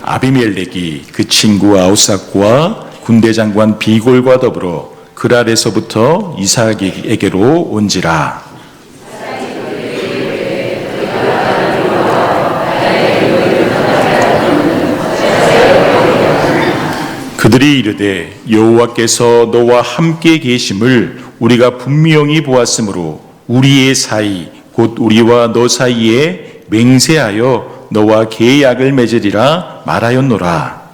아비멜렉이 그 친구 아우삭과 군대 장관 비골과 더불어 그랄에서부터 이삭에게로 온지라. 그들이 이르되 여호와께서 너와 함께 계심을 우리가 분명히 보았으므로 우리의 사이 곧 우리와 너 사이에 맹세하여 너와 계약을 맺으리라 말하였노라.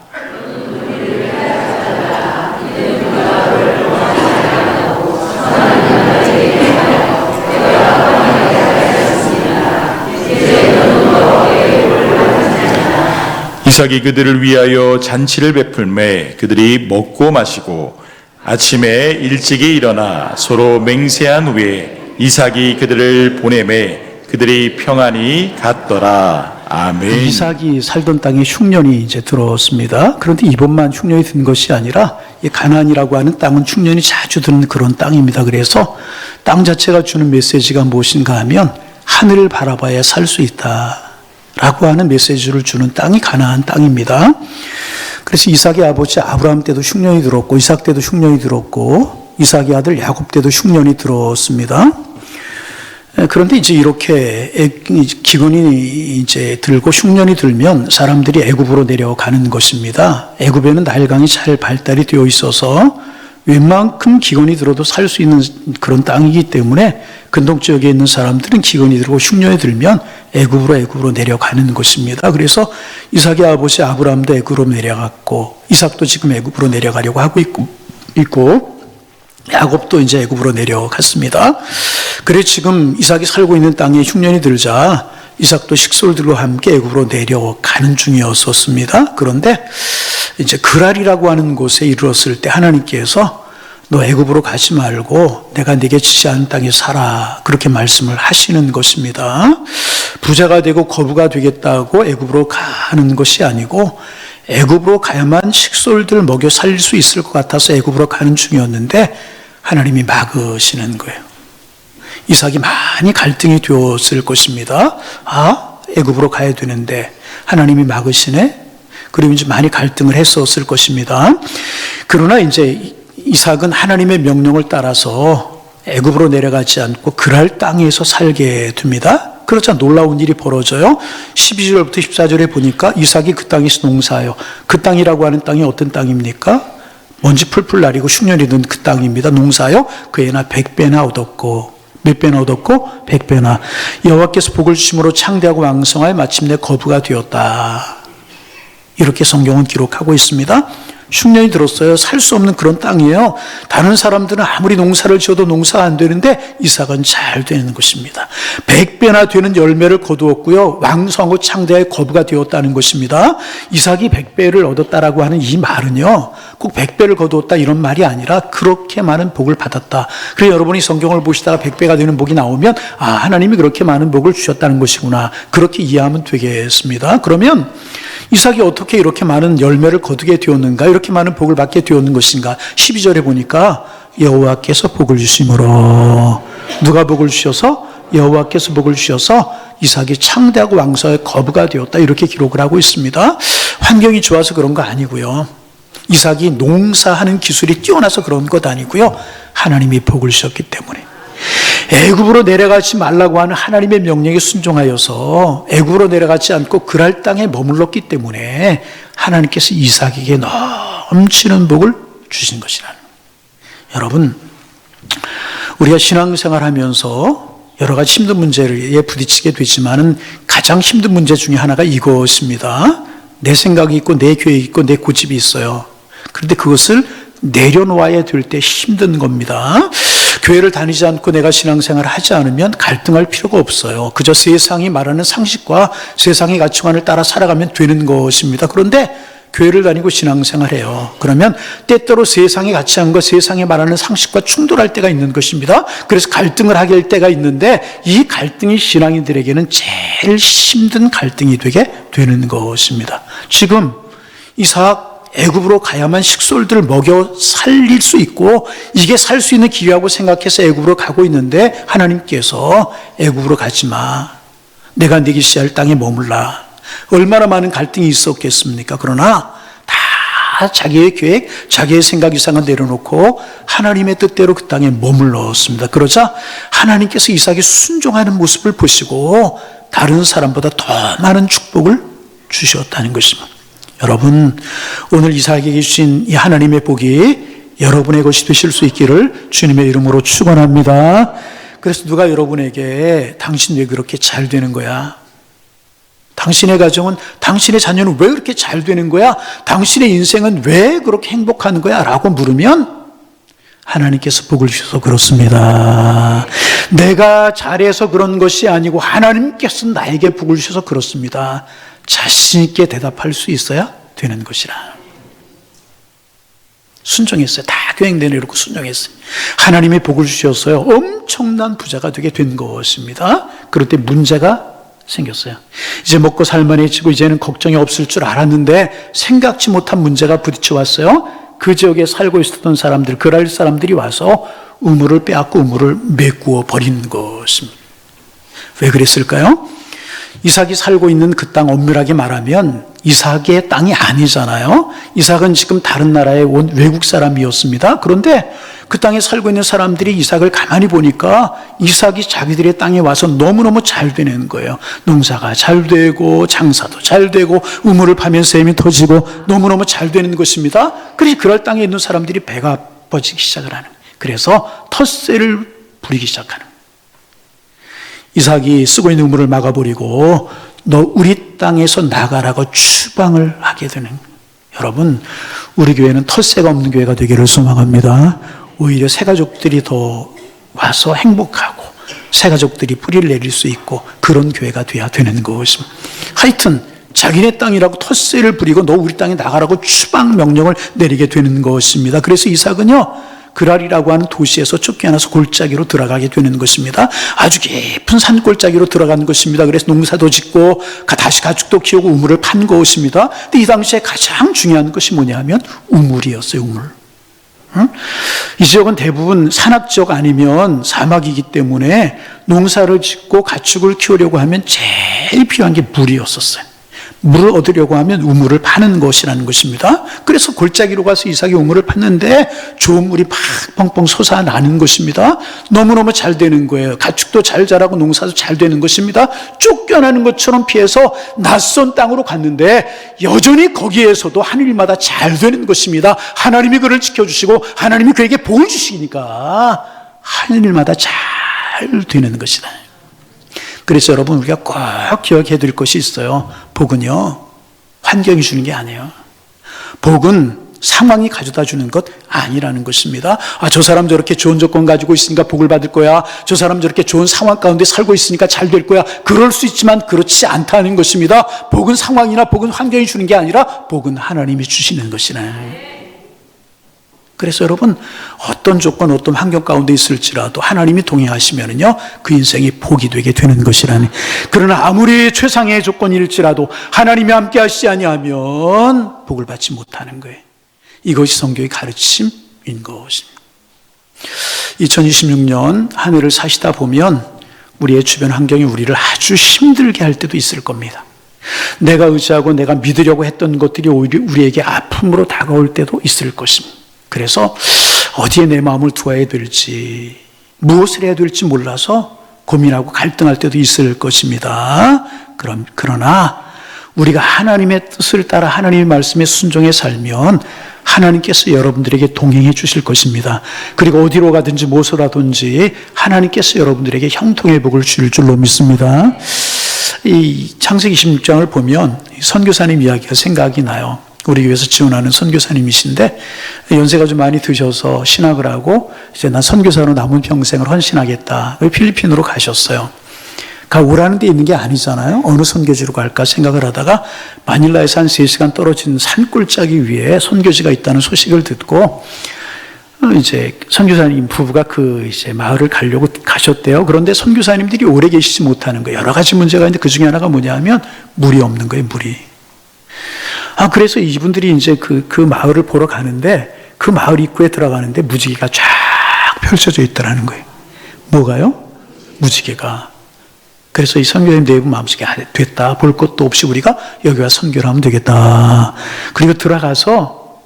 이삭이 그들을 위하여 잔치를 베풀매 그들이 먹고 마시고 아침에 일찍이 일어나 서로 맹세한 후에 이삭이 그들을 보내매 그들이 평안히 갔더라. 아멘. 이삭이 살던 땅에 흉년이 이제 들어왔습니다. 그런데 이번만 흉년이 든 것이 아니라 이 가나안이라고 하는 땅은 흉년이 자주 드는 그런 땅입니다. 그래서 땅 자체가 주는 메시지가 무엇인가 하면 하늘을 바라봐야 살 수 있다 라고 하는 메시지를 주는 땅이 가나안 땅입니다. 그래서 이삭의 아버지 아브라함 때도 흉년이 들었고 이삭 때도 흉년이 들었고 이삭의 아들 야곱 때도 흉년이 들었습니다. 그런데 이제 이렇게 기근이 이제 들고 흉년이 들면 사람들이 애굽으로 내려가는 것입니다. 애굽에는 나일강이 잘 발달이 되어 있어서 웬만큼 기근이 들어도 살 수 있는 그런 땅이기 때문에 근동 지역에 있는 사람들은 기근이 들고 흉년이 들면 애굽으로 내려가는 것입니다. 그래서 이삭의 아버지 아브라함도 애굽으로 내려갔고 이삭도 지금 애굽으로 내려가려고 하고 있고 야곱도 이제 애굽으로 내려갔습니다. 그래 지금 이삭이 살고 있는 땅에 흉년이 들자 이삭도 식솔들과 함께 애굽으로 내려가는 중이었었습니다. 그런데 이제 그랄이라고 하는 곳에 이르렀을 때 하나님께서 너 애굽으로 가지 말고 내가 네게 지시하는 땅에 살아 그렇게 말씀을 하시는 것입니다. 부자가 되고 거부가 되겠다고 애굽으로 가는 것이 아니고 애굽으로 가야만 식솔들 먹여 살릴 수 있을 것 같아서 애굽으로 가는 중이었는데 하나님이 막으시는 거예요. 이삭이 많이 갈등이 되었을 것입니다. 애굽으로 가야 되는데 하나님이 막으시네. 그리고 이제 많이 갈등을 했었을 것입니다. 그러나 이제 이삭은 하나님의 명령을 따라서 애굽으로 내려가지 않고 그랄 땅에서 살게 됩니다. 그렇자 놀라운 일이 벌어져요. 12절부터 14절에 보니까 이삭이 그 땅에서 농사해요. 그 땅이라고 하는 땅이 어떤 땅입니까? 먼지 풀풀 나리고 흉년이 든 그 땅입니다. 농사요. 그에나 100배나 얻었고 몇 배나 얻었고 100배나 여호와께서 복을 주심으로 창대하고 왕성하여 마침내 거부가 되었다. 이렇게 성경은 기록하고 있습니다. 흉년이 들었어요. 살 수 없는 그런 땅이에요. 다른 사람들은 아무리 농사를 지어도 농사가 안 되는데 이삭은 잘 되는 것입니다. 100배나 되는 열매를 거두었고요. 왕성하고 창대하여 거부가 되었다는 것입니다. 이삭이 100배를 얻었다라고 하는 이 말은요. 꼭 100배를 거두었다 이런 말이 아니라 그렇게 많은 복을 받았다. 그래서 여러분이 성경을 보시다가 100배가 되는 복이 나오면 하나님이 그렇게 많은 복을 주셨다는 것이구나. 그렇게 이해하면 되겠습니다. 그러면 이삭이 어떻게 이렇게 많은 열매를 거두게 되었는가? 이렇게 많은 복을 받게 되었는 것인가? 12절에 보니까 여호와께서 복을 주심으로 누가 복을 주셔서? 여호와께서 복을 주셔서 이삭이 창대하고 왕성의 거부가 되었다. 이렇게 기록을 하고 있습니다. 환경이 좋아서 그런 거 아니고요. 이삭이 농사하는 기술이 뛰어나서 그런 것 아니고요. 하나님이 복을 주셨기 때문에 애굽으로 내려가지 말라고 하는 하나님의 명령에 순종하여서 애굽으로 내려가지 않고 그랄 땅에 머물렀기 때문에 하나님께서 이삭에게 넘치는 복을 주신 것이라는 거예요. 여러분, 우리가 신앙생활하면서 여러 가지 힘든 문제에 부딪히게 되지만은 가장 힘든 문제 중에 하나가 이것입니다. 내 생각이 있고 내 계획이 있고 내 고집이 있어요. 그런데 그것을 내려놓아야 될 때 힘든 겁니다. 교회를 다니지 않고 내가 신앙생활을 하지 않으면 갈등할 필요가 없어요. 그저 세상이 말하는 상식과 세상의 가치관을 따라 살아가면 되는 것입니다. 그런데 교회를 다니고 신앙생활해요. 그러면 때때로 세상의 가치관과 세상이 말하는 상식과 충돌할 때가 있는 것입니다. 그래서 갈등을 하게 할 때가 있는데 이 갈등이 신앙인들에게는 제일 힘든 갈등이 되게 되는 것입니다. 지금 이삭 애굽으로 가야만 식솔들을 먹여 살릴 수 있고 이게 살 수 있는 기회라고 생각해서 애굽으로 가고 있는데 하나님께서 애굽으로 가지 마. 내가 네게 시할 땅에 머물라. 얼마나 많은 갈등이 있었겠습니까? 그러나 다 자기의 계획, 자기의 생각 이상을 내려놓고 하나님의 뜻대로 그 땅에 머물렀습니다. 그러자 하나님께서 이삭이 순종하는 모습을 보시고 다른 사람보다 더 많은 축복을 주셨다는 것입니다. 여러분, 오늘 이삭에게 주신 이 하나님의 복이 여러분의 것이 되실 수 있기를 주님의 이름으로 축원합니다. 그래서 누가 여러분에게 당신 왜 그렇게 잘 되는 거야? 당신의 가정은, 당신의 자녀는 왜 그렇게 잘 되는 거야? 당신의 인생은 왜 그렇게 행복한 거야? 라고 물으면 하나님께서 복을 주셔서 그렇습니다. 내가 잘해서 그런 것이 아니고 하나님께서 나에게 복을 주셔서 그렇습니다. 자신 있게 대답할 수 있어야 되는 것이라. 순종했어요. 다 교행 내려놓고 순종했어요. 하나님의 복을 주셔서요, 엄청난 부자가 되게 된 것입니다. 그럴 때 문제가 생겼어요. 이제 먹고 살만해지고 이제는 걱정이 없을 줄 알았는데 생각지 못한 문제가 부딪혀 왔어요. 그 지역에 살고 있었던 사람들, 그랄 사람들이 와서 우물을 빼앗고 우물을 메꾸어 버리는 것입니다. 왜 그랬을까요? 이삭이 살고 있는 그 땅, 엄밀하게 말하면 이삭의 땅이 아니잖아요. 이삭은 지금 다른 나라에 온 외국 사람이었습니다. 그런데 그 땅에 살고 있는 사람들이 이삭을 가만히 보니까 이삭이 자기들의 땅에 와서 너무너무 잘 되는 거예요. 농사가 잘 되고 장사도 잘 되고 우물을 파면 샘이 터지고 너무너무 잘 되는 것입니다. 그래서 그럴 땅에 있는 사람들이 배가 아파지기 시작을 하는 거예요. 그래서 텃세를 부리기 시작하는 거예요. 이삭이 쓰고 있는 우물을 막아버리고 너 우리 땅에서 나가라고 추방을 하게 되는 거예요. 여러분, 우리 교회는 텃세가 없는 교회가 되기를 소망합니다. 오히려 새가족들이 더 와서 행복하고 새가족들이 뿌리를 내릴 수 있고 그런 교회가 돼야 되는 것입니다. 하여튼 자기네 땅이라고 텃세를 부리고 너 우리 땅에 나가라고 추방 명령을 내리게 되는 것입니다. 그래서 이삭은요, 그랄이라고 하는 도시에서 쫓겨나서 골짜기로 들어가게 되는 것입니다. 아주 깊은 산골짜기로 들어가는 것입니다. 그래서 농사도 짓고 다시 가축도 키우고 우물을 판 것입니다. 근데 이 당시에 가장 중요한 것이 뭐냐면 우물이었어요. 우물. 이 지역은 대부분 산악지역 아니면 사막이기 때문에 농사를 짓고 가축을 키우려고 하면 제일 필요한 게 물이었었어요. 물을 얻으려고 하면 우물을 파는 것이라는 것입니다. 그래서 골짜기로 가서 이삭이 우물을 팠는데 좋은 물이 팍 펑펑 솟아나는 것입니다. 너무너무 잘 되는 거예요. 가축도 잘 자라고 농사도 잘 되는 것입니다. 쫓겨나는 것처럼 피해서 낯선 땅으로 갔는데 여전히 거기에서도 하늘마다 잘 되는 것입니다. 하나님이 그를 지켜주시고 하나님이 그에게 복을 주시니까 하늘마다 잘 되는 것이다. 그래서 여러분, 우리가 꼭 기억해야 될 것이 있어요. 복은요, 환경이 주는 게 아니에요. 복은 상황이 가져다 주는 것 아니라는 것입니다. 아, 저 사람 저렇게 좋은 조건 가지고 있으니까 복을 받을 거야. 저 사람 저렇게 좋은 상황 가운데 살고 있으니까 잘 될 거야. 그럴 수 있지만 그렇지 않다는 것입니다. 복은 상황이나 복은 환경이 주는 게 아니라 복은 하나님이 주시는 것이네. 그래서 여러분, 어떤 조건, 어떤 환경 가운데 있을지라도 하나님이 동행하시면은요, 그 인생이 복이 되게 되는 것이라니. 그러나 아무리 최상의 조건일지라도 하나님이 함께 하시지 아니하면 복을 받지 못하는 거예요. 이것이 성경의 가르침인 것입니다. 2026년 한 해를 사시다 보면 우리의 주변 환경이 우리를 아주 힘들게 할 때도 있을 겁니다. 내가 의지하고 내가 믿으려고 했던 것들이 오히려 우리에게 아픔으로 다가올 때도 있을 것입니다. 그래서 어디에 내 마음을 두어야 될지, 무엇을 해야 될지 몰라서 고민하고 갈등할 때도 있을 것입니다. 그러나 우리가 하나님의 뜻을 따라 하나님의 말씀에 순종해 살면 하나님께서 여러분들에게 동행해 주실 것입니다. 그리고 어디로 가든지 무엇을 하든지 하나님께서 여러분들에게 형통의 복을 주실 줄로 믿습니다. 이 창세기 26장을 보면 선교사님 이야기가 생각이 나요. 우리 교회에서 지원하는 선교사님이신데 연세가 좀 많이 드셔서 신학을 하고 이제 난 선교사로 남은 평생을 헌신하겠다. 필리핀으로 가셨어요. 오라는 데 있는 게 아니잖아요. 어느 선교지로 갈까 생각을 하다가 마닐라에서 한 3시간 떨어진 산골짜기 위에 선교지가 있다는 소식을 듣고 이제 선교사님 부부가 그 이제 마을을 가려고 가셨대요. 그런데 선교사님들이 오래 계시지 못하는 거예요. 여러 가지 문제가 있는데 그 중에 하나가 뭐냐면 물이 없는 거예요. 물이. 그래서 이분들이 이제 그 마을을 보러 가는데 그 마을 입구에 들어가는데 무지개가 쫙 펼쳐져 있더라는 거예요. 뭐가요? 무지개가. 그래서 이 선교사님 내부 마음속에 됐다. 볼 것도 없이 우리가 여기 와서 선교를 하면 되겠다. 그리고 들어가서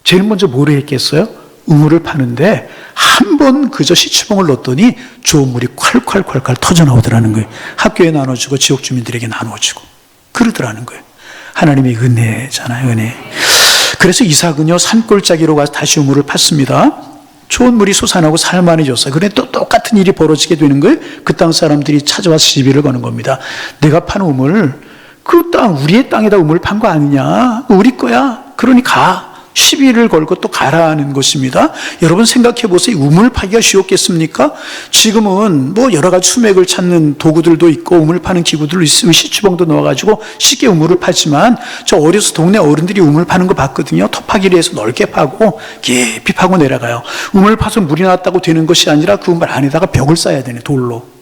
제일 먼저 뭐를 했겠어요? 우물을 파는데 한 번 그저 시추봉을 넣었더니 좋은 물이 콸콸콸콸 터져나오더라는 거예요. 학교에 나눠주고 지역 주민들에게 나눠주고 그러더라는 거예요. 하나님의 은혜잖아요, 은혜. 그래서 이삭은요 산골짜기로 가서 다시 우물을 팠습니다. 좋은 물이 솟아나고 살만해졌어요. 그런데 또 똑같은 일이 벌어지게 되는 거예요. 그 땅 사람들이 찾아와서 시비를 거는 겁니다. 내가 판 우물, 그 땅 우리의 땅에다 우물 판 거 아니냐? 우리 거야. 그러니 가. 시비를 걸고 또 가라는 것입니다. 여러분 생각해 보세요. 우물 파기가 쉬웠겠습니까? 지금은 뭐 여러 가지 수맥을 찾는 도구들도 있고 우물 파는 기구들도 있으면 시추봉도 넣어가지고 쉽게 우물을 파지만 저 어려서 동네 어른들이 우물 파는 거 봤거든요. 터파기를 해서 넓게 파고 깊이 파고 내려가요. 우물 파서 물이 나왔다고 되는 것이 아니라 그 우물 안에다가 벽을 쌓아야 되네, 돌로.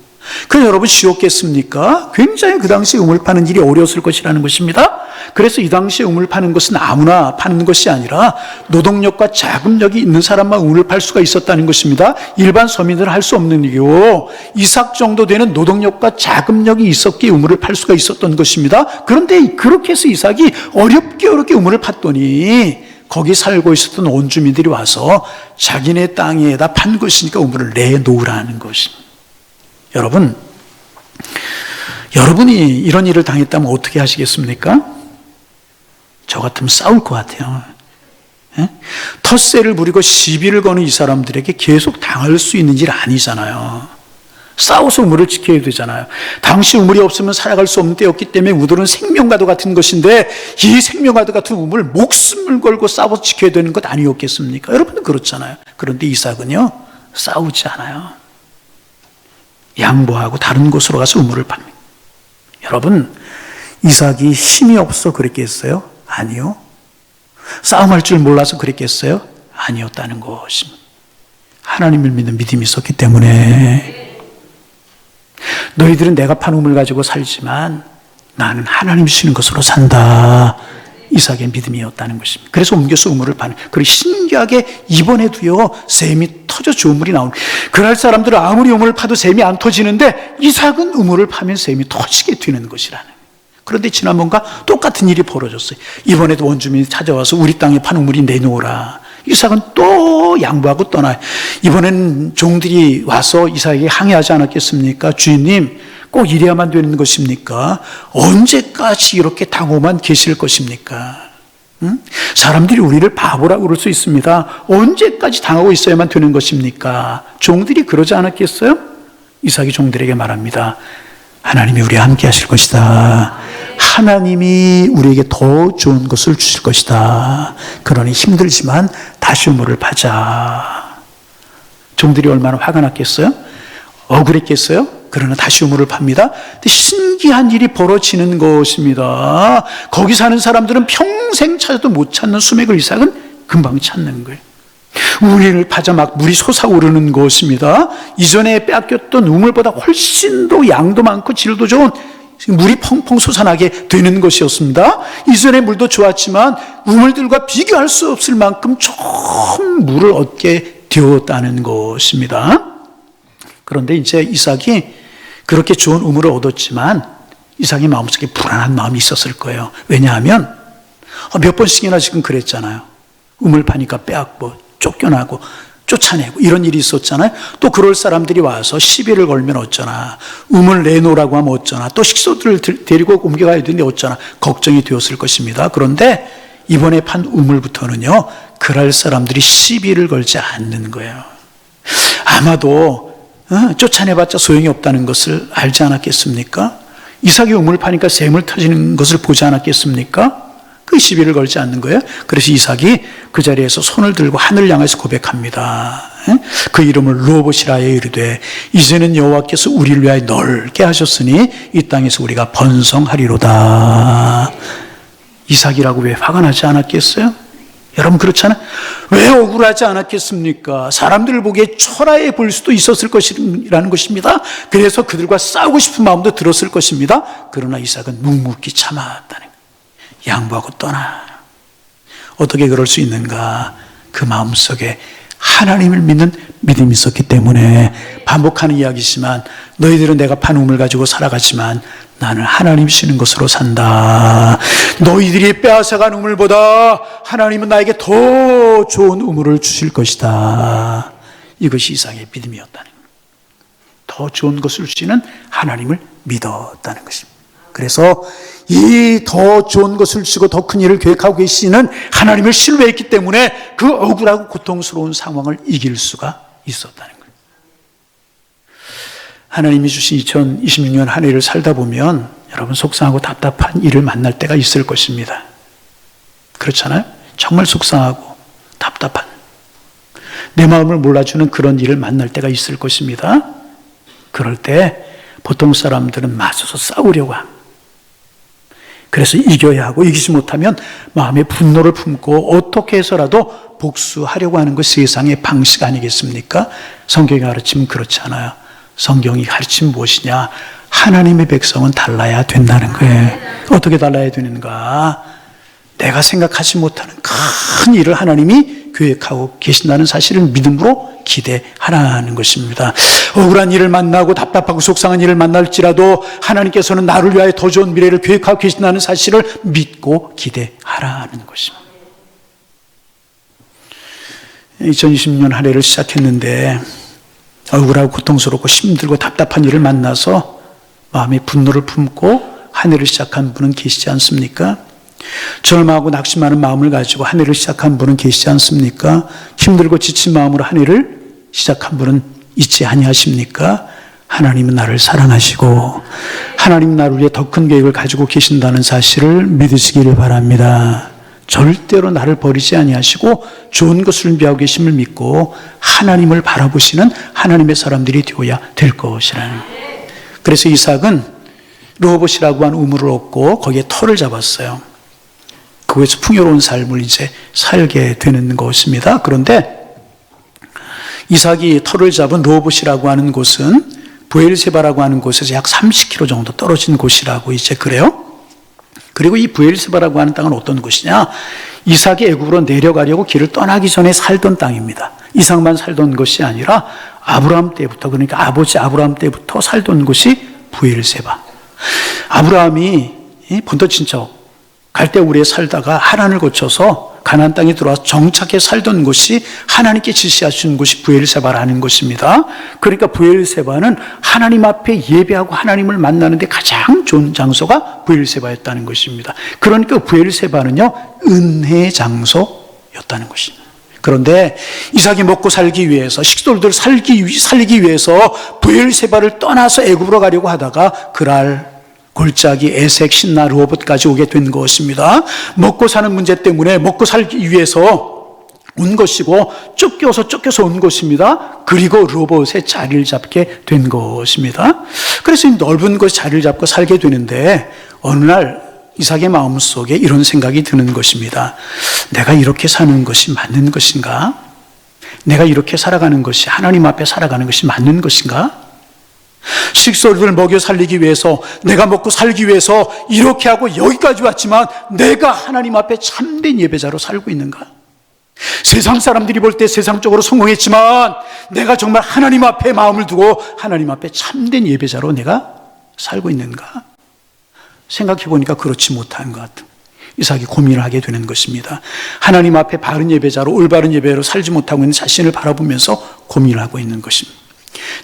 그럼 여러분 쉬웠겠습니까? 굉장히 그 당시에 우물 파는 일이 어려웠을 것이라는 것입니다. 그래서 이 당시에 우물 파는 것은 아무나 파는 것이 아니라 노동력과 자금력이 있는 사람만 우물을 팔 수가 있었다는 것입니다. 일반 서민들은 할 수 없는 일이요. 이삭 정도 되는 노동력과 자금력이 있었기에 우물을 팔 수가 있었던 것입니다. 그런데 그렇게 해서 이삭이 어렵게 우물을 팠더니 거기 살고 있었던 원주민들이 와서 자기네 땅에다 판 것이니까 우물을 내놓으라는 것입니다. 여러분이 이런 일을 당했다면 어떻게 하시겠습니까? 저 같으면 싸울 것 같아요. 예? 텃세를 부리고 시비를 거는 이 사람들에게 계속 당할 수 있는 일 아니잖아요. 싸워서 우물을 지켜야 되잖아요. 당시 우물이 없으면 살아갈 수 없는 때였기 때문에 우물은 생명과도 같은 것인데 이 생명과도 같은 우물을 목숨을 걸고 싸워서 지켜야 되는 것 아니었겠습니까? 여러분은 그렇잖아요. 그런데 이삭은요, 싸우지 않아요. 양보하고 다른 곳으로 가서 우물을 팝니다. 여러분, 이삭이 힘이 없어 그랬겠어요? 아니요. 싸움할 줄 몰라서 그랬겠어요? 아니었다는 것입니다. 하나님을 믿는 믿음이 있었기 때문에 너희들은 내가 판 우물 가지고 살지만 나는 하나님 주시는 것으로 산다. 이삭의 믿음이었다는 것입니다. 그래서 옮겨서 우물을 파는. 그리고 신기하게 이번에도요 샘이 터져 좋은 물이 나오는. 그날 사람들은 아무리 우물을 파도 샘이 안 터지는데 이삭은 우물을 파면 샘이 터지게 되는 것이라는. 그런데 지난번과 똑같은 일이 벌어졌어요. 이번에도 원주민이 찾아와서 우리 땅에 판 우물이 내놓으라. 이삭은 또 양보하고 떠나요. 이번에는 종들이 와서 이삭에게 항의하지 않았겠습니까? 주인님, 꼭 이래야만 되는 것입니까? 언제까지 이렇게 당호만 계실 것입니까? 사람들이 우리를 바보라고 그럴 수 있습니다. 언제까지 당하고 있어야만 되는 것입니까? 종들이 그러지 않았겠어요? 이삭이 종들에게 말합니다. 하나님이 우리와 함께 하실 것이다. 하나님이 우리에게 더 좋은 것을 주실 것이다. 그러니 힘들지만 다시 우물을 파자. 종들이 얼마나 화가 났겠어요? 억울했겠어요? 그러나 다시 우물을 팝니다. 근데 신기한 일이 벌어지는 것입니다. 거기 사는 사람들은 평생 찾아도 못 찾는 수맥을 이삭은 금방 찾는 거예요. 우물을 파자 막 물이 솟아오르는 것입니다. 이전에 빼앗겼던 우물보다 훨씬 더 양도 많고 질도 좋은 물이 펑펑 솟아나게 되는 것이었습니다. 이전의 물도 좋았지만 우물들과 비교할 수 없을 만큼 좋은 물을 얻게 되었다는 것입니다. 그런데 이제 이삭이 그렇게 좋은 우물을 얻었지만 이삭의 마음속에 불안한 마음이 있었을 거예요. 왜냐하면 몇 번씩이나 지금 그랬잖아요. 우물 파니까 빼앗고 쫓겨나고 쫓아내고 이런 일이 있었잖아요. 또 그럴 사람들이 와서 시비를 걸면 어쩌나, 우물 내놓으라고 하면 어쩌나, 또 식소들을 데리고 옮겨가야 되는데 어쩌나 걱정이 되었을 것입니다. 그런데 이번에 판 우물부터는요 그럴 사람들이 시비를 걸지 않는 거예요. 아마도 쫓아내봤자 소용이 없다는 것을 알지 않았겠습니까? 이삭이 우물을 파니까 샘을 터지는 것을 보지 않았겠습니까? 그 시비를 걸지 않는 거예요. 그래서 이삭이 그 자리에서 손을 들고 하늘을 향해서 고백합니다. 그 이름을 르호봇이라 하여 이르되 이제는 여호와께서 우리를 위하여 넓게 하셨으니 이 땅에서 우리가 번성하리로다. 이삭이라고 왜 화가 나지 않았겠어요? 여러분 그렇잖아요. 왜 억울하지 않았겠습니까? 사람들을 보기에 초라해 보일 수도 있었을 것이라는 것입니다. 그래서 그들과 싸우고 싶은 마음도 들었을 것입니다. 그러나 이삭은 묵묵히 참았다는 거예요. 양보하고 떠나. 어떻게 그럴 수 있는가? 그 마음속에 하나님을 믿는 믿음이 있었기 때문에 반복하는 이야기지만 너희들은 내가 판 우물 가지고 살아가지만 나는 하나님 주시는 것으로 산다. 너희들이 빼앗아간 우물보다 하나님은 나에게 더 좋은 우물을 주실 것이다. 이것이 이삭의 믿음이었다는 거예요. 더 좋은 것을 주시는 하나님을 믿었다는 것입니다. 그래서 이 더 좋은 것을 주시고 더 큰 일을 계획하고 계시는 하나님을 신뢰했기 때문에 그 억울하고 고통스러운 상황을 이길 수가 있었다는 거예요. 하나님이 주신 2026년 한 해를 살다 보면 여러분 속상하고 답답한 일을 만날 때가 있을 것입니다. 그렇잖아요? 정말 속상하고 답답한 내 마음을 몰라주는 그런 일을 만날 때가 있을 것입니다. 그럴 때 보통 사람들은 맞서서 싸우려고 합니다. 그래서 이겨야 하고 이기지 못하면 마음의 분노를 품고 어떻게 해서라도 복수하려고 하는 것이 세상의 방식 아니겠습니까? 성경이 가르치면 그렇지 않아요. 성경이 가르치면 무엇이냐? 하나님의 백성은 달라야 된다는 거예요. 어떻게 달라야 되는가? 내가 생각하지 못하는 큰 일을 하나님이 계획하고 계신다는 사실을 믿음으로 기대하라는 것입니다. 억울한 일을 만나고 답답하고 속상한 일을 만날지라도 하나님께서는 나를 위하여 더 좋은 미래를 계획하고 계신다는 사실을 믿고 기대하라는 것입니다. 2020년 한 해를 시작했는데 억울하고 고통스럽고 힘들고 답답한 일을 만나서 마음의 분노를 품고 한 해를 시작한 분은 계시지 않습니까? 절망하고 낙심하는 마음을 가지고 한 해를 시작한 분은 계시지 않습니까? 힘들고 지친 마음으로 한 해를 시작한 분은 있지 아니하십니까? 하나님은 나를 사랑하시고 하나님 나를 위해 더 큰 계획을 가지고 계신다는 사실을 믿으시기를 바랍니다. 절대로 나를 버리지 아니하시고 좋은 것을 준비하고 계심을 믿고 하나님을 바라보시는 하나님의 사람들이 되어야 될 것이라는 거예요. 그래서 이삭은 르호봇이라고 한 우물을 얻고 거기에 터를 잡았어요. 거기서 풍요로운 삶을 이제 살게 되는 것입니다. 그런데 이삭이 터를 잡은 르호봇이라고 하는 곳은 브엘세바라고 하는 곳에서 약 30km 정도 떨어진 곳이라고 이제 그래요. 그리고 이 브엘세바라고 하는 땅은 어떤 곳이냐? 이삭이 애굽으로 내려가려고 길을 떠나기 전에 살던 땅입니다. 이삭만 살던 것이 아니라 아브라함 때부터, 그러니까 아버지 아브라함 때부터 살던 곳이 브엘세바. 아브라함이 본토 친척 갈대우리에 살다가 하란을 거쳐서 가나안 땅에 들어와서 정착해 살던 곳이 하나님께 지시하신 곳이 브엘세바라는 것입니다. 그러니까 브엘세바는 하나님 앞에 예배하고 하나님을 만나는데 가장 좋은 장소가 브엘세바였다는 것입니다. 그러니까 브엘세바는요 은혜 장소였다는 것입니다. 그런데 이삭이 먹고 살기 위해서 식솔들 살기 위해서 브엘세바를 떠나서 애굽으로 가려고 하다가 그랄 골짜기 에색 신나 르호봇까지 오게 된 것입니다. 먹고 사는 문제 때문에 먹고 살기 위해서 온 것이고 쫓겨서 온 것입니다. 그리고 르호봇에 자리를 잡게 된 것입니다. 그래서 이 넓은 곳에 자리를 잡고 살게 되는데 어느 날 이삭의 마음속에 이런 생각이 드는 것입니다. 내가 이렇게 사는 것이 맞는 것인가? 내가 이렇게 살아가는 것이 하나님 앞에 살아가는 것이 맞는 것인가? 식솔들을 먹여 살리기 위해서 내가 먹고 살기 위해서 이렇게 하고 여기까지 왔지만 내가 하나님 앞에 참된 예배자로 살고 있는가? 세상 사람들이 볼 때 세상적으로 성공했지만 내가 정말 하나님 앞에 마음을 두고 하나님 앞에 참된 예배자로 내가 살고 있는가? 생각해 보니까 그렇지 못한 것 같아요. 이삭이 고민을 하게 되는 것입니다. 하나님 앞에 바른 예배자로 올바른 예배로 살지 못하고 있는 자신을 바라보면서 고민을 하고 있는 것입니다.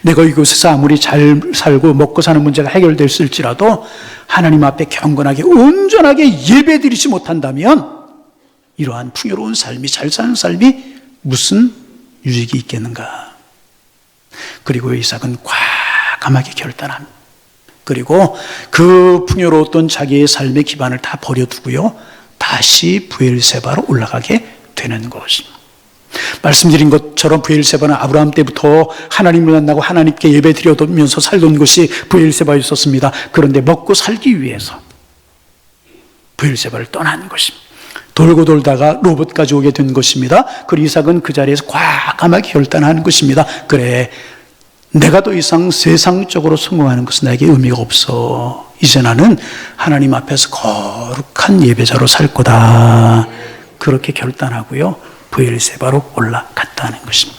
내가 이곳에서 아무리 잘 살고 먹고 사는 문제가 해결됐을지라도 하나님 앞에 경건하게 온전하게 예배드리지 못한다면 이러한 풍요로운 삶이 잘 사는 삶이 무슨 유익이 있겠는가? 그리고 이삭은 과감하게 결단합니다. 그리고 그 풍요로웠던 자기의 삶의 기반을 다 버려두고요 다시 브엘세바로 올라가게 되는 것입니다. 말씀드린 것처럼 브엘세바는 아브라함 때부터 하나님을 만나고 하나님께 예배드리면서 살던 곳이 브엘세바였었습니다. 그런데 먹고 살기 위해서 브엘세바를 떠난 것입니다. 돌고 돌다가 르호봇까지 오게 된 것입니다. 그리고 이삭은 그 자리에서 과감하게 결단하는 것입니다. 그래, 내가 더 이상 세상적으로 성공하는 것은 나에게 의미가 없어. 이제 나는 하나님 앞에서 거룩한 예배자로 살 거다. 그렇게 결단하고요 브엘세바로 올라갔다는 것입니다.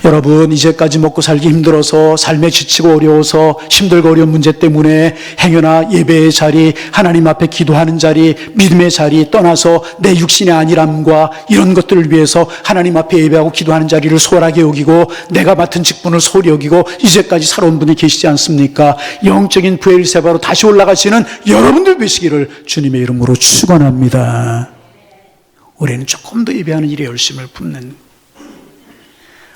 여러분, 이제까지 먹고 살기 힘들어서, 삶에 지치고 어려워서, 힘들고 어려운 문제 때문에 행여나 예배의 자리, 하나님 앞에 기도하는 자리, 믿음의 자리 떠나서 내 육신의 안일함과 이런 것들을 위해서 하나님 앞에 예배하고 기도하는 자리를 소홀하게 여기고 내가 맡은 직분을 소홀히 여기고 이제까지 살아온 분이 계시지 않습니까? 영적인 브엘세바로 다시 올라가시는 여러분들 되시기를 주님의 이름으로 축원합니다. 올해는 조금 더 예배하는 일에 열심을 붓는,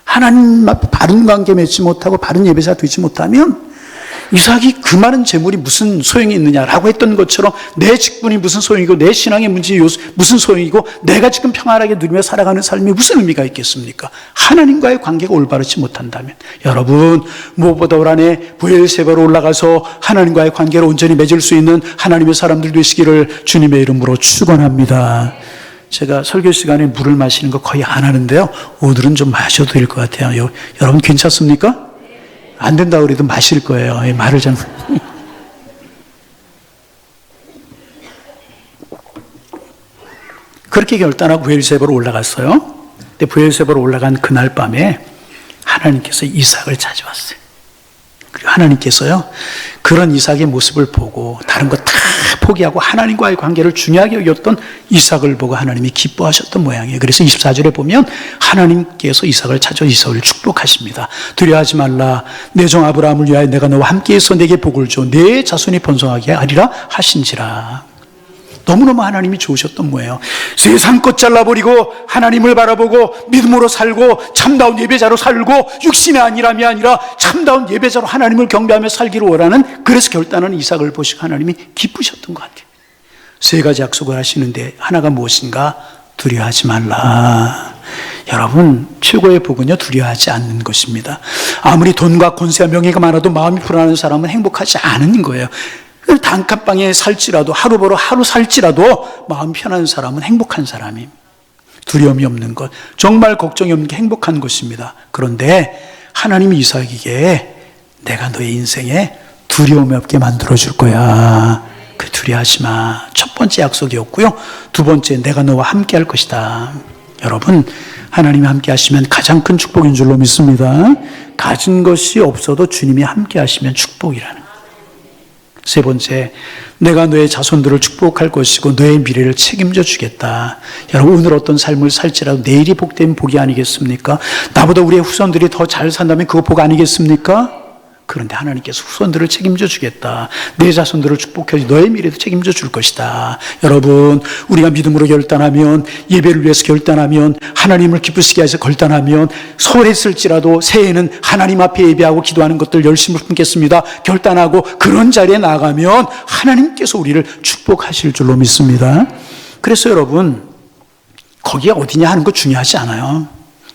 하나님 앞에 바른 관계 맺지 못하고 바른 예배자 되지 못하면 이삭이 그 많은 재물이 무슨 소용이 있느냐라고 했던 것처럼 내 직분이 무슨 소용이고 내 신앙의 문제 무슨 소용이고 내가 지금 평안하게 누리며 살아가는 삶이 무슨 의미가 있겠습니까? 하나님과의 관계가 올바르지 못한다면 여러분, 무엇보다 올 한해 브엘세바로 올라가서 하나님과의 관계를 온전히 맺을 수 있는 하나님의 사람들 되시기를 주님의 이름으로 축원합니다. 제가 설교 시간에 물을 마시는 거 거의 안 하는데요, 오늘은 좀 마셔도 될 것 같아요. 여러분 괜찮습니까? 안 된다고 그래도 마실 거예요. 말을 잘. 그렇게 결단하고 브엘세바로 올라갔어요. 근데 브엘세바로 올라간 그날 밤에 하나님께서 이삭을 찾아왔어요. 그리고 하나님께서요, 그런 이삭의 모습을 보고 다른 거 다 포기하고 하나님과의 관계를 중요하게 여겼던 이삭을 보고 하나님이 기뻐하셨던 모양이에요. 그래서 24절에 보면 하나님께서 이삭을 찾아 이삭을 축복하십니다. 두려워하지 말라. 내 종 아브라함을 위하여 내가 너와 함께해서 내게 복을 줘. 내 자손이 번성하게 하리라 하신지라. 너무너무 하나님이 좋으셨던 거예요. 세상 것 잘라버리고 하나님을 바라보고 믿음으로 살고 참다운 예배자로 살고 육신의 안일함이 아니라 참다운 예배자로 하나님을 경배하며 살기를 원하는, 그래서 결단하는 이삭을 보시고 하나님이 기쁘셨던 것 같아요. 세 가지 약속을 하시는데 하나가 무엇인가? 두려워하지 말라. 여러분, 최고의 복은요, 두려워하지 않는 것입니다. 아무리 돈과 권세와 명예가 많아도 마음이 불안한 사람은 행복하지 않은 거예요. 단칸방에 살지라도, 하루 벌어 하루 살지라도 마음 편한 사람은 행복한 사람이, 두려움이 없는 것, 정말 걱정이 없는 게 행복한 것입니다. 그런데 하나님이 이삭에게 내가 너의 인생에 두려움이 없게 만들어줄 거야. 그 두려워하지 마. 첫 번째 약속이었고요. 두 번째, 내가 너와 함께 할 것이다. 여러분, 하나님이 함께 하시면 가장 큰 축복인 줄로 믿습니다. 가진 것이 없어도 주님이 함께 하시면 축복이라는. 세 번째, 내가 너의 자손들을 축복할 것이고 너의 미래를 책임져 주겠다. 여러분, 오늘 어떤 삶을 살지라도 내일이 복된 복이 아니겠습니까? 나보다 우리의 후손들이 더 잘 산다면 그거 복 아니겠습니까? 그런데 하나님께서 후손들을 책임져 주겠다. 내 자손들을 축복해 너의 미래도 책임져 줄 것이다. 여러분, 우리가 믿음으로 결단하면, 예배를 위해서 결단하면, 하나님을 기쁘시게 해서 결단하면, 소홀했을지라도 새해에는 하나님 앞에 예배하고 기도하는 것들 열심히 품겠습니다. 결단하고 그런 자리에 나가면 하나님께서 우리를 축복하실 줄로 믿습니다. 그래서 여러분, 거기가 어디냐 하는 거 중요하지 않아요.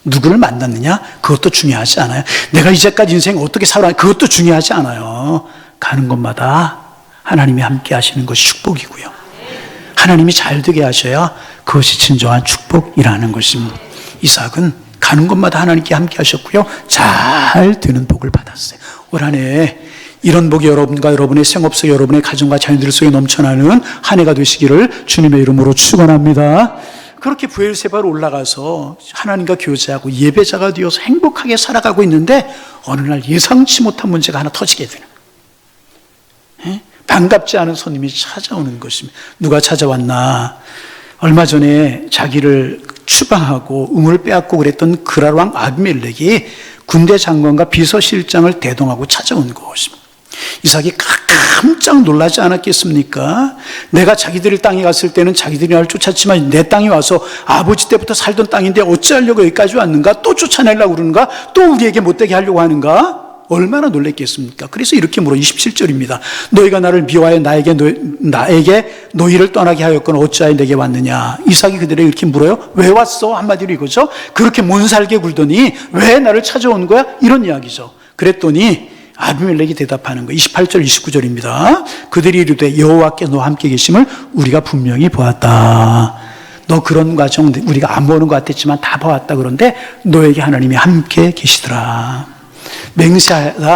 누구를 만났느냐? 그것도 중요하지 않아요. 내가 이제까지 인생 어떻게 살아왔냐? 그것도 중요하지 않아요. 가는 곳마다 하나님이 함께 하시는 것이 축복이고요. 하나님이 잘 되게 하셔야 그것이 진정한 축복이라는 것입니다. 이삭은 가는 곳마다 하나님께 함께 하셨고요. 잘 되는 복을 받았어요. 올 한 해 이런 복이 여러분과 여러분의 생업 속, 여러분의 가정과 자녀들 속에 넘쳐나는 한 해가 되시기를 주님의 이름으로 축원합니다. 그렇게 브엘세바로 올라가서 하나님과 교제하고 예배자가 되어서 행복하게 살아가고 있는데 어느 날 예상치 못한 문제가 하나 터지게 되는 거예요. 반갑지 않은 손님이 찾아오는 것입니다. 누가 찾아왔나? 얼마 전에 자기를 추방하고 음을 빼앗고 그랬던 그랄왕 아비멜렉이 군대 장관과 비서실장을 대동하고 찾아온 것입니다. 이삭이 깜짝 놀라지 않았겠습니까? 내가 자기들 땅에 갔을 때는 자기들이 나를 쫓았지만 내 땅에 와서 아버지 때부터 살던 땅인데 어찌하려고 여기까지 왔는가? 또 쫓아내려고 그러는가? 또 우리에게 못되게 하려고 하는가? 얼마나 놀랬겠습니까? 그래서 이렇게 물어. 27절입니다. 너희가 나를 미워하여 나에게 너희를 떠나게 하였거늘 어찌하여 내게 왔느냐? 이삭이 그들에게 이렇게 물어요. 왜 왔어? 한마디로 이거죠. 그렇게 못살게 굴더니 왜 나를 찾아온 거야? 이런 이야기죠. 그랬더니 아비멜렉이 대답하는 거예요. 28절 29절입니다. 그들이 이르되 여호와께 너와 함께 계심을 우리가 분명히 보았다. 너 그런 과정 우리가 안 보는 것 같았지만 다 보았다. 그런데 너에게 하나님이 함께 계시더라.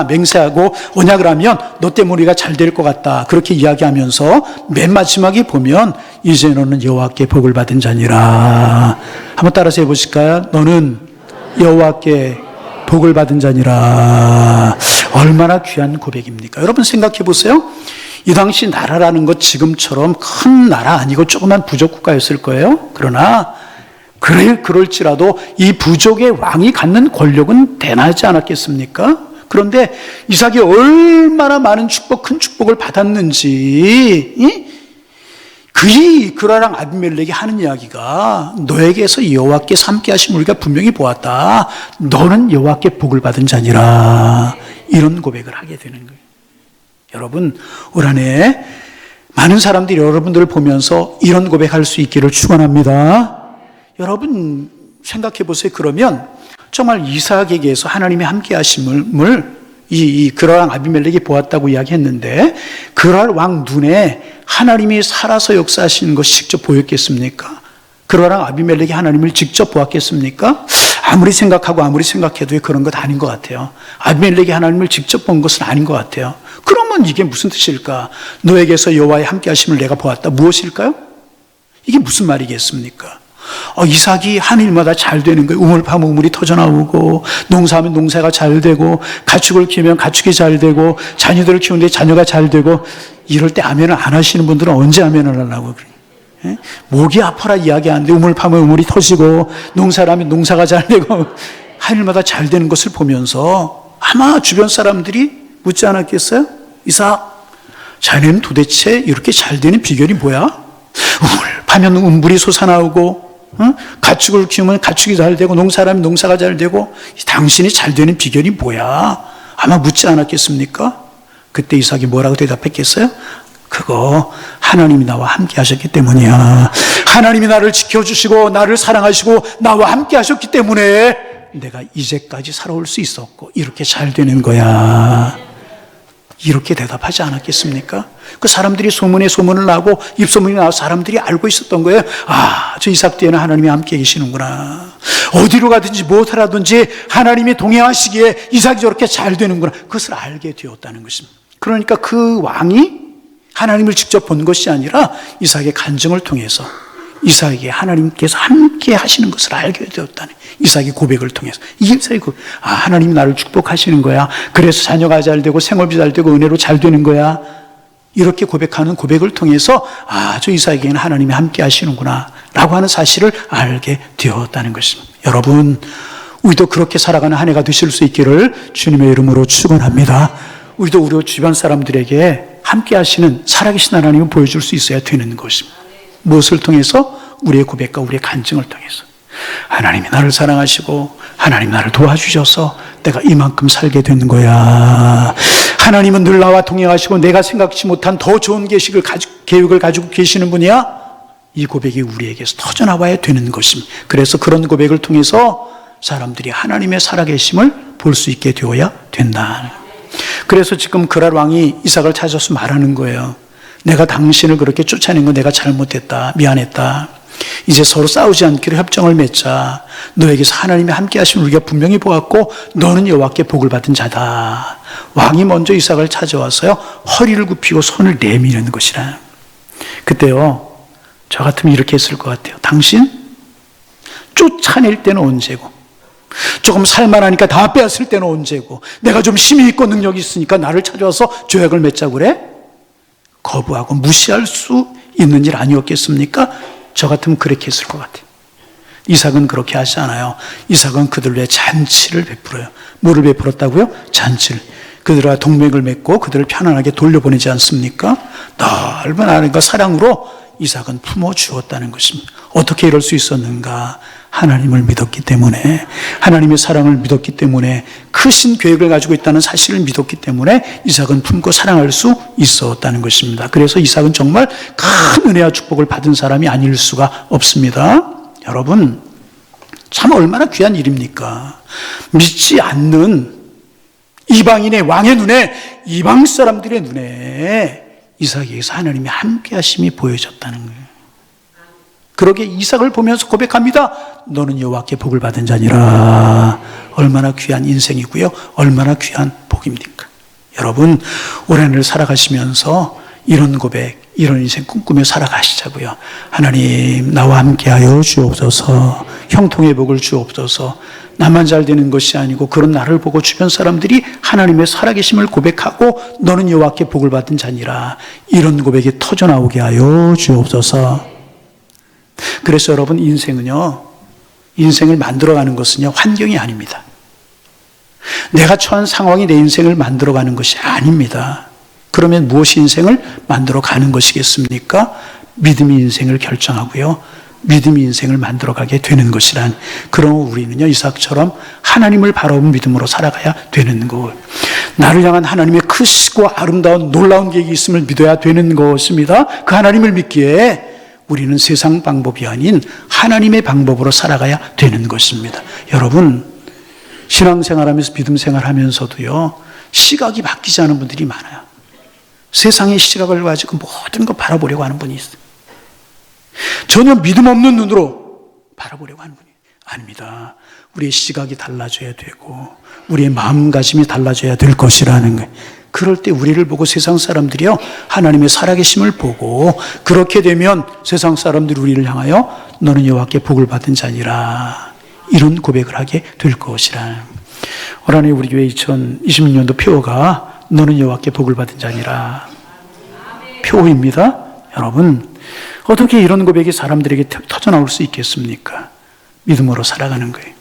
맹세하고 언약을 하면 너 때문에 우리가 잘 될 것 같다. 그렇게 이야기하면서 맨 마지막에 보면 이제 너는 여호와께 복을 받은 자니라. 한번 따라서 해보실까요? 너는 여호와께 복을 받은 자니라. 얼마나 귀한 고백입니까? 여러분 생각해 보세요. 이 당시 나라라는 것 지금처럼 큰 나라 아니고 조그만 부족 국가였을 거예요. 그러나 그럴지라도 이 부족의 왕이 갖는 권력은 대단하지 않았겠습니까? 그런데 이삭이 얼마나 많은 축복, 큰 축복을 받았는지, 그라랑 아비멜렉이 하는 이야기가 너에게서 여호와께서 함께 하심을 우리가 분명히 보았다. 너는 여호와께 복을 받은 자니라. 이런 고백을 하게 되는 거예요. 여러분, 올 한 해 많은 사람들이 여러분들을 보면서 이런 고백할 수 있기를 축원합니다. 여러분 생각해 보세요. 그러면 정말 이삭에게서 하나님의 함께 하심을 이 그랄 아비멜렉이 보았다고 이야기했는데 그랄 왕 눈에 하나님이 살아서 역사하시는 것이 직접 보였겠습니까? 그랄 아비멜렉이 하나님을 직접 보았겠습니까? 아무리 생각하고 아무리 생각해도 그런 것 아닌 것 같아요. 아비멜렉이 하나님을 직접 본 것은 아닌 것 같아요. 그러면 이게 무슨 뜻일까? 너에게서 여호와의 함께 하심을 내가 보았다. 무엇일까요? 이게 무슨 말이겠습니까? 이삭이 한 일마다 잘 되는 거예요. 우물 파면 우물이 터져나오고, 농사하면 농사가 잘 되고, 가축을 키우면 가축이 잘 되고, 자녀들을 키우는데 자녀가 잘 되고, 이럴 때 아멘을 안 하시는 분들은 언제 아멘을 하려고 그래요? 목이 아파라 이야기하는데 우물 파면 우물이 터지고, 농사를 하면 농사가 잘 되고, 한 일마다 잘 되는 것을 보면서 아마 주변 사람들이 묻지 않았겠어요? 이삭, 자네는 도대체 이렇게 잘 되는 비결이 뭐야? 우물 파면 우물이 솟아나오고, 가축을 키우면 가축이 잘 되고 농사를 하면 농사가 잘 되고 당신이 잘 되는 비결이 뭐야? 아마 묻지 않았겠습니까? 그때 이삭이 뭐라고 대답했겠어요? 그거 하나님이 나와 함께 하셨기 때문이야. 하나님이 나를 지켜주시고 나를 사랑하시고 나와 함께 하셨기 때문에 내가 이제까지 살아올 수 있었고 이렇게 잘 되는 거야. 이렇게 대답하지 않았겠습니까? 그 사람들이 소문에 소문을 나고 입소문이 나와서 사람들이 알고 있었던 거예요. 저 이삭 뒤에는 하나님이 함께 계시는구나. 어디로 가든지 무엇을 하든지 하나님이 동행하시기에 이삭이 저렇게 잘 되는구나. 그것을 알게 되었다는 것입니다. 그러니까 그 왕이 하나님을 직접 본 것이 아니라 이삭의 간증을 통해서 이삭에게 하나님께서 함께 하시는 것을 알게 되었다는 이삭의 고백을 통해서 이삭의 고백. 하나님이 나를 축복하시는 거야. 그래서 자녀가 잘 되고 생업이 잘 되고 은혜로 잘 되는 거야. 이렇게 고백하는 고백을 통해서 저 이삭에게는 하나님이 함께 하시는구나 라고 하는 사실을 알게 되었다는 것입니다. 여러분, 우리도 그렇게 살아가는 한 해가 되실 수 있기를 주님의 이름으로 축원합니다. 우리도 우리 주변 사람들에게 함께 하시는 살아계신 하나님을 보여줄 수 있어야 되는 것입니다. 무엇을 통해서? 우리의 고백과 우리의 간증을 통해서. 하나님이 나를 사랑하시고 하나님 나를 도와주셔서 내가 이만큼 살게 된 거야. 하나님은 늘 나와 동행하시고 내가 생각지 못한 더 좋은 계획을 가지고 계시는 분이야. 이 고백이 우리에게서 터져나와야 되는 것입니다. 그래서 그런 고백을 통해서 사람들이 하나님의 살아계심을 볼 수 있게 되어야 된다. 그래서 지금 그랄 왕이 이삭을 찾아서 말하는 거예요. 내가 당신을 그렇게 쫓아낸 건 내가 잘못했다. 미안했다. 이제 서로 싸우지 않기로 협정을 맺자. 너에게서 하나님이 함께 하시면 우리가 분명히 보았고 너는 여호와께 복을 받은 자다. 왕이 먼저 이삭을 찾아와서요. 허리를 굽히고 손을 내미는 것이라. 그때요. 저 같으면 이렇게 했을 것 같아요. 당신 쫓아낼 때는 언제고 조금 살만하니까 다 빼앗을 때는 언제고 내가 좀 힘이 있고 능력이 있으니까 나를 찾아와서 조약을 맺자고 그래? 거부하고 무시할 수 있는 일 아니었겠습니까? 저 같으면 그렇게 했을 것 같아요. 이삭은 그렇게 하지 않아요. 이삭은 그들 위해 잔치를 베풀어요. 뭐를 베풀었다고요? 잔치를. 그들과 동맹을 맺고 그들을 편안하게 돌려보내지 않습니까? 넓은 하나님과 사랑으로 이삭은 품어주었다는 것입니다. 어떻게 이럴 수 있었는가? 하나님을 믿었기 때문에, 하나님의 사랑을 믿었기 때문에, 크신 계획을 가지고 있다는 사실을 믿었기 때문에 이삭은 품고 사랑할 수 있었다는 것입니다. 그래서 이삭은 정말 큰 은혜와 축복을 받은 사람이 아닐 수가 없습니다. 여러분, 참 얼마나 귀한 일입니까? 믿지 않는 이방인의 왕의 눈에, 이방 사람들의 눈에 이삭에게서 하나님이 함께 하심이 보여졌다는 거예요. 그러게 이삭을 보면서 고백합니다. 너는 여호와께 복을 받은 자니라. 얼마나 귀한 인생이고요. 얼마나 귀한 복입니까? 여러분, 올 한 해를 살아가시면서 이런 고백, 이런 인생 꿈꾸며 살아가시자고요. 하나님, 나와 함께하여 주옵소서. 형통의 복을 주옵소서. 나만 잘 되는 것이 아니고 그런 나를 보고 주변 사람들이 하나님의 살아계심을 고백하고 너는 여호와께 복을 받은 자니라. 이런 고백이 터져나오게 하여 주옵소서. 그래서 여러분, 인생을 만들어가는 것은요, 환경이 아닙니다. 내가 처한 상황이 내 인생을 만들어가는 것이 아닙니다. 그러면 무엇이 인생을 만들어가는 것이겠습니까? 믿음이 인생을 결정하고요, 믿음이 인생을 만들어가게 되는 것이란, 그럼 우리는요, 이삭처럼 하나님을 바라본 믿음으로 살아가야 되는 것, 나를 향한 하나님의 크시고 아름다운 놀라운 계획이 있음을 믿어야 되는 것입니다. 그 하나님을 믿기에 우리는 세상 방법이 아닌 하나님의 방법으로 살아가야 되는 것입니다. 여러분, 신앙생활하면서 믿음 생활하면서도요, 시각이 바뀌지 않은 분들이 많아요. 세상의 시각을 가지고 모든 걸 바라보려고 하는 분이 있어요. 전혀 믿음 없는 눈으로 바라보려고 하는 분이 아닙니다. 우리의 시각이 달라져야 되고 우리의 마음가짐이 달라져야 될 것이라는 거예요. 그럴 때 우리를 보고 세상 사람들이요, 하나님의 살아계심을 보고, 그렇게 되면 세상 사람들이 우리를 향하여 너는 여호와께 복을 받은 자니라, 이런 고백을 하게 될 것이라. 올 한해 우리 교회 2026년도 표어가 너는 여호와께 복을 받은 자니라 표어입니다. 여러분, 어떻게 이런 고백이 사람들에게 터져나올 수 있겠습니까? 믿음으로 살아가는 거예요.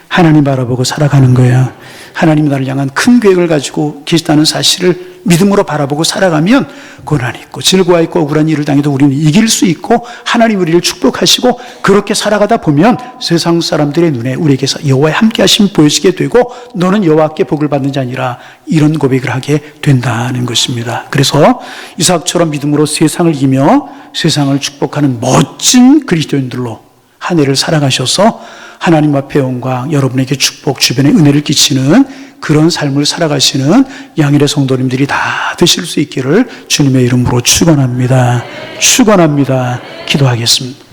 하나님 바라보고 살아가는 거예요. 하나님이 나를 향한 큰 계획을 가지고 계시다는 사실을 믿음으로 바라보고 살아가면 고난이 있고 질고가 있고 억울한 일을 당해도 우리는 이길 수 있고 하나님 우리를 축복하시고, 그렇게 살아가다 보면 세상 사람들의 눈에 우리에게서 여호와의 함께 하심이 보여지게 되고 너는 여호와께 복을 받는 자니라, 이런 고백을 하게 된다는 것입니다. 그래서 이삭처럼 믿음으로 세상을 이기며 세상을 축복하는 멋진 그리스도인들로 한 해를 살아가셔서 하나님 앞에 영광, 여러분에게 축복, 주변에 은혜를 끼치는 그런 삶을 살아가시는 양일의 성도님들이 다 되실 수 있기를 주님의 이름으로 축원합니다. 축원합니다. 기도하겠습니다.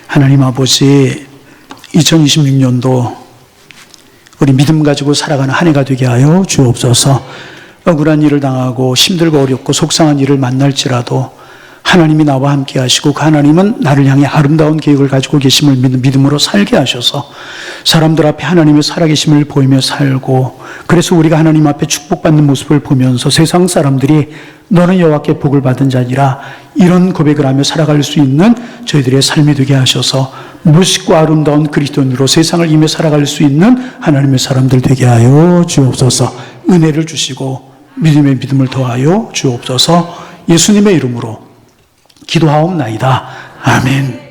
하나님 아버지, 2026년도 우리 믿음 가지고 살아가는 한 해가 되게 하여 주옵소서. 억울한 일을 당하고 힘들고 어렵고 속상한 일을 만날지라도 하나님이 나와 함께 하시고, 그 하나님은 나를 향해 아름다운 계획을 가지고 계심을 믿음으로 살게 하셔서 사람들 앞에 하나님의 살아계심을 보이며 살고, 그래서 우리가 하나님 앞에 축복받는 모습을 보면서 세상 사람들이 너는 여호와께 복을 받은 자니라, 이런 고백을 하며 살아갈 수 있는 저희들의 삶이 되게 하셔서 멋있고 아름다운 그리스도인으로 세상을 임해 살아갈 수 있는 하나님의 사람들 되게 하여 주옵소서. 은혜를 주시고 믿음의 믿음을 더하여 주옵소서. 예수님의 이름으로 기도하옵나이다. 아멘.